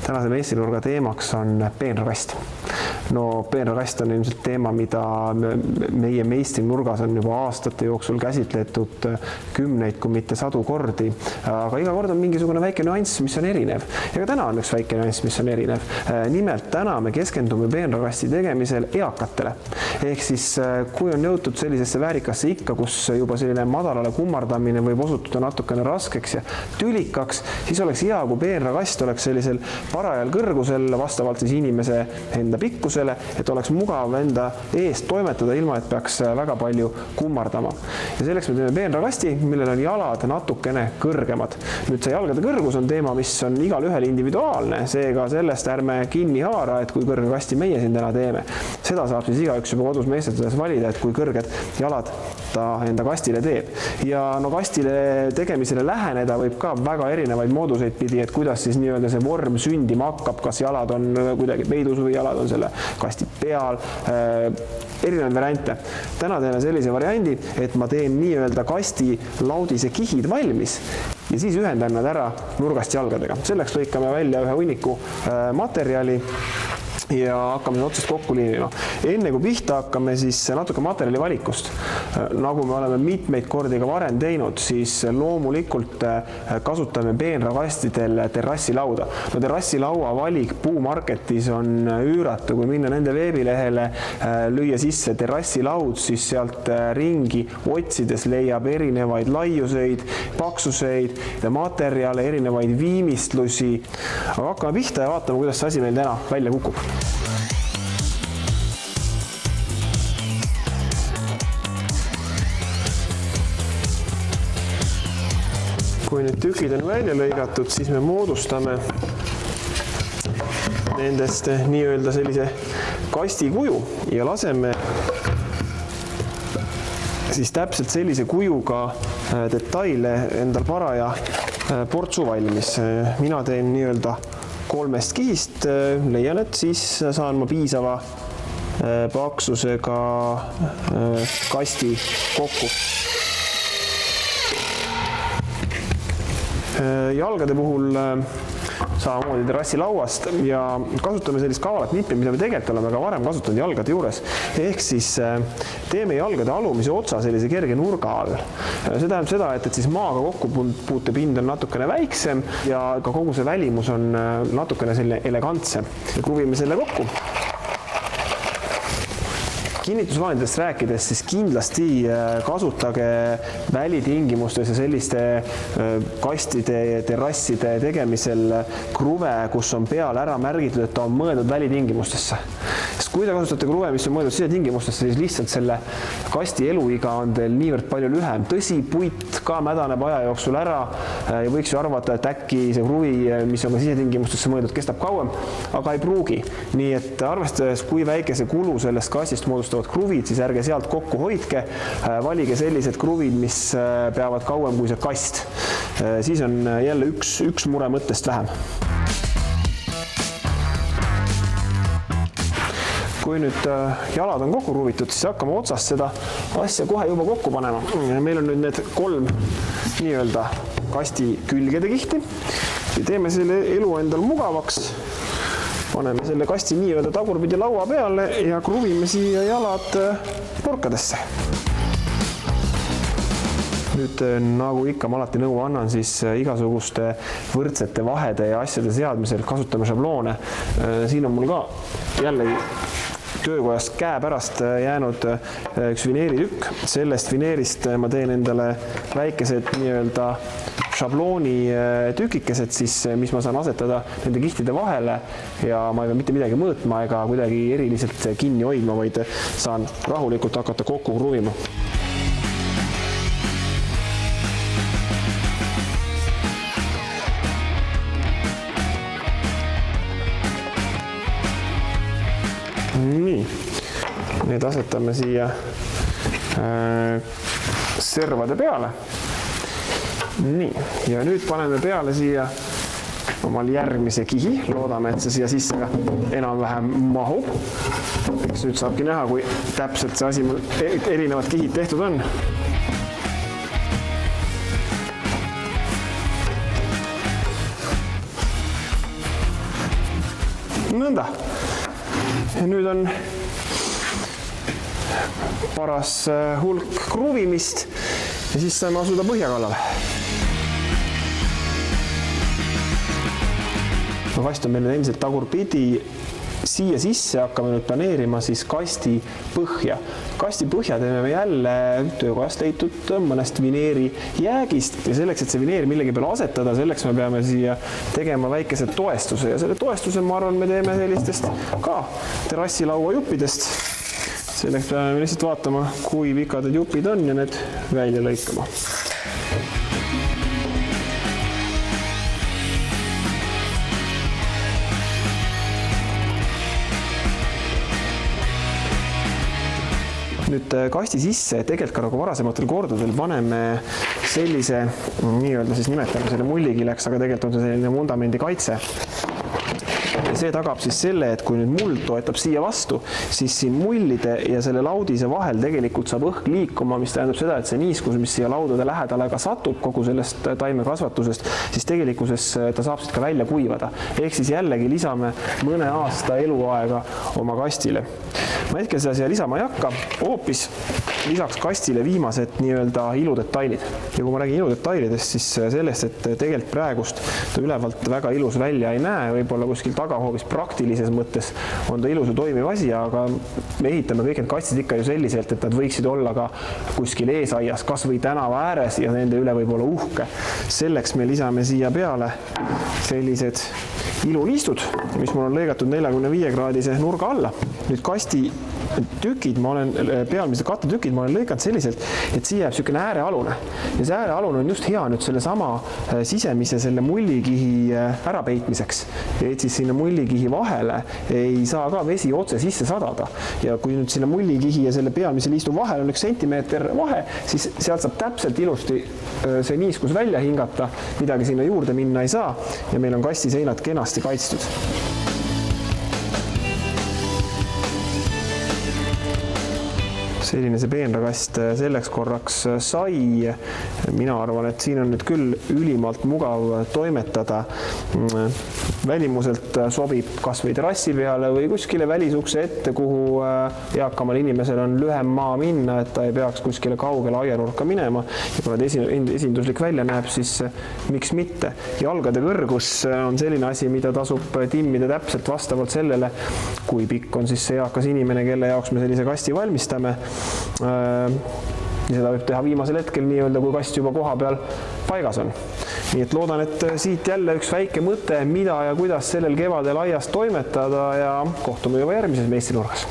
tänase meistrnurga teemaks on peenrakast. No peenrakast on ilmselt teema, mida meie meistrinurgas on juba aastate jooksul käsitletud kümneid, kui mitte sadu kordi, aga iga kord on mingisugune väike nüanss, mis on erinev. Ja ka täna on üks väike nüanss, mis on erinev. Nimelt täna me keskendume peenrakasti tegemisel eakatele. Ehk siis, kui on jõutud sellisesse väärikasse ikka, kus juba selline madalale kummardamine võib osutuda natukene raskeks ja tülikaks, siis oleks hea, kui peenrakast oleks sellisel parajal kõrgusel vastavalt siis inimese enda pikkusele, et oleks mugav enda eest toimetada, ilma et peaks väga palju kummardama. Ja selleks me teeme peenrakasti, millel on jalad natukene kõrgemad. Nüüd see jalgade kõrgus on teema, mis on igal ühel individuaalne, seega sellest ärme kinni haara, et kui kõrge kasti meie siin täna teeme. Seda saab siis igaüks juba kodus meistritades valida, et kui kõrged jalad ta enda kastile teeb. Ja no kastile tegemisele läheneda võib ka väga erinevaid mooduseid pidi, et kuidas siis nii-öelda see vorm sündima hakkab, kas jalad on kuidagi peidus või jalad on selle kasti peal, erinevaid variante. Täna teeme sellise variandi, et ma teen nii-öelda kasti laudise kihid valmis ja siis ühendan nad ära nurgast jalgadega. Selleks lõikame välja ühe hunniku materjali ja hakkame otsast kokku liinima. Enne kui pihta hakkame, siis natuke materjali valikust. Nagu me oleme mitmeid kordi ka varem teinud, siis loomulikult kasutame peenrakastidel terrassilauda. No terrassilaua valik Puumarketis on üüratu, kui minna nende veebilehele, lüüa sisse terrassilaud, siis sealt ringi otsides leiab erinevaid laiuseid, paksuseid, materjale, erinevaid viimistlusi. Aga hakkame pihta ja vaatame, kuidas see asi meil täna välja kukub. Kui nüüd tükid on välja lõigatud, siis me moodustame nendest nii-öelda sellise kasti kuju ja laseme siis täpselt sellise kujuga detaile endal paraja portsu valmis. Mina teen nii-öelda 3 kihist, leian, et siis saan ma piisava paksusega kasti kokku. Jalgade puhul samamoodi terrassilauast ja kasutame sellist kavalat nippi, mida me tegelikult oleme ka varem kasutanud jalgade juures. Ehk siis teeme jalgade alumise otsa sellise kerge nurga all. See tähendab seda, et siis maaga kokkupuutepind on natukene väiksem ja ka kogu see välimus on natukene selline elegantsem. Kruvime selle kokku. Kinnitusvahenditest rääkides, siis kindlasti kasutage välitingimustes ja selliste kastide ja terrasside tegemisel kruve, kus on peal ära märgitud, et ta on mõeldud välitingimustesse. Sest kui te kasutate kruve, mis on mõeldud sisetingimustesse, siis lihtsalt selle kasti eluiga on teil niivõrd palju lühem. Tõsi, puit ka mädaneb aja jooksul ära ja võiks ju arvata, et äkki see kruvi, mis on ka sisetingimustesse mõeldud, kestab kauem, aga ei pruugi. Nii et arvestades, kui väikese kulu sellest kastist moodustavad kruvid, siis ärge sealt kokku hoidke. Valige sellised kruvid, mis peavad kauem kui see kast. Siis on jälle üks mure mõttest vähem. Kui nüüd jalad on kokku kruvitud, siis hakkame otsast seda asja kohe juba kokku panema. Meil on nüüd need 3 nii-öelda kasti külgede kihti ja teeme selle elu endal mugavaks. Paneme selle kasti nii-öelda tagurpidi laua peale ja kruvime siia jalad porkadesse. Nüüd, nagu ikka ma alati nõu annan, siis igasuguste võrdsete vahede ja asjade seadmisel kasutame šabloone. Siin on mul ka jällegi töökojast käe pärast jäänud üks vineeritükk. Sellest vineerist ma teen endale väikesed nii-öelda šablooni tükikesed, siis, mis ma saan asetada nende kihtide vahele ja ma ei pea mitte midagi mõõtma ega kuidagi eriliselt kinni hoidma, vaid saan rahulikult hakata kokku kruvima. Nii, need asetame siia servade peale. Nii, ja nüüd paneme peale siia omal järgmise kihi. Loodame, et see siia sisse ka enam-vähem mahub. Eks nüüd saabki näha, kui täpselt see asi mul erinevad kihid tehtud on. nõnda. Ja nüüd on paras hulk kruvimist ja siis saame asuda põhja kallale. Kast on meil endiselt tagurpidi siia sisse, hakkame nüüd planeerima siis kasti põhja. Kasti põhja teeme me jälle töökohast leitud mõnest vineeri jäägist ja selleks, et see vineer millegi peale asetada, selleks me peame siia tegema väikese toestuse ja selle toestuse, ma arvan, me teeme sellistest ka terrassilaua juppidest. Selleks peame lihtsalt vaatama, kui pikad need jupid on ja need välja lõikama. Nüüd kasti sisse, tegelikult ka nagu varasematel kordadel paneme sellise, nii-öelda siis nimetame selle mullikileks, aga tegelikult on see selline vundamendi kaitse. See tagab siis selle, et kui nüüd muld toetab siia vastu, siis siin mullide ja selle laudise vahel tegelikult saab õhk liikuma, mis tähendab seda, et see niiskus, mis siia laudade lähedale ka satub kogu sellest taimekasvatusest, siis tegelikkuses ta saab siit ka välja kuivada. Ehk siis jällegi lisame mõne aasta eluaega oma kastile. Ma hetkel seda siia lisama ei hakka, hoopis lisaks kastile viimased nii-öelda iludetailid. Ja kui ma räägin iludetailidest, siis sellest, et tegelikult praegust ta ülevalt väga ilus välja ei näe, võib-olla kuskil tagahoovis praktilises mõttes on ta ilus ja toimiv asi, aga me ehitame kõik need kastid ikka ju selliselt, et nad võiksid olla ka kuskil eesaias, kas või tänava ääres ja nende üle võib olla uhke. Selleks me lisame siia peale sellised iluliistud, mis mul on lõigatud 45-kraadise nurga alla. Nüüd kasti tükid, pealmised kattetükid ma olen lõikanud selliselt, et siia jääb selline äärealune. Ja see äärealune on just hea nüüd selle sama sisemise selle mullikihi ärapeitmiseks. Et siis sinna mullikihi vahele ei saa ka vesi otse sisse sadada. Ja kui nüüd sinna mullikihi ja selle pealmise liistu vahel on 1 sentimeeter vahe, siis sealt saab täpselt ilusti see niiskus välja hingata, midagi sinna juurde minna ei saa ja meil on kasti seinad kenasti kaitstud. Selline see peenrakast selleks korraks sai. Mina arvan, et siin on nüüd küll ülimalt mugav toimetada. Välimuselt sobib kas või terrassi peale või kuskile välisukse ette, kuhu eakamal inimesel on lühem maa minna, et ta ei peaks kuskile kaugele aianurka minema. Ja kuna ta esinduslik välja näeb, siis miks mitte. Jalgade kõrgus on selline asi, mida tasub timmida täpselt vastavalt sellele, kui pikk on siis see eakas inimene, kelle jaoks me sellise kasti valmistame. Ja seda võib teha viimasel hetkel nii-öelda, kui kast juba koha peal paigas on. Nii et loodan, et siit jälle üks väike mõte, mida ja kuidas sellel kevadel aias toimetada ja kohtume juba järgmises meistrinurgas.